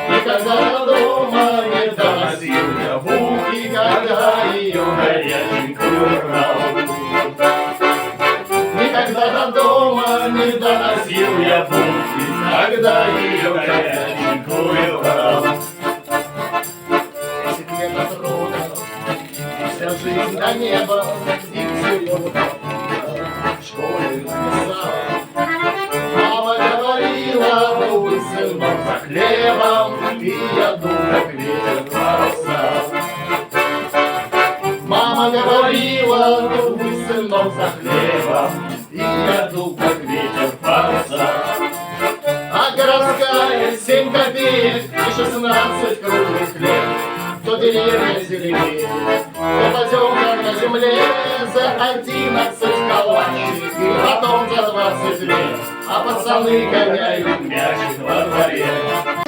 Никогда дома не доносил я булки, когда ее горяченькую брал. Никогда дома не доносил я булки, когда ее горяченькую брал. Секрет от рода, вся жизнь до неба, и все в школе написал. Мама говорила, увы, сынок, за хлебом, и я дух, как ветер бросал. Мама говорила, увы, сынок, за хлебом, и я дух, как ветер бросал. А городская 7 копеек и 16 круглых лет, то деревня зеленеет, то поземка на земле за 11 калачей, и потом за 20 лет, а пацаны гоняют мячик во дворе.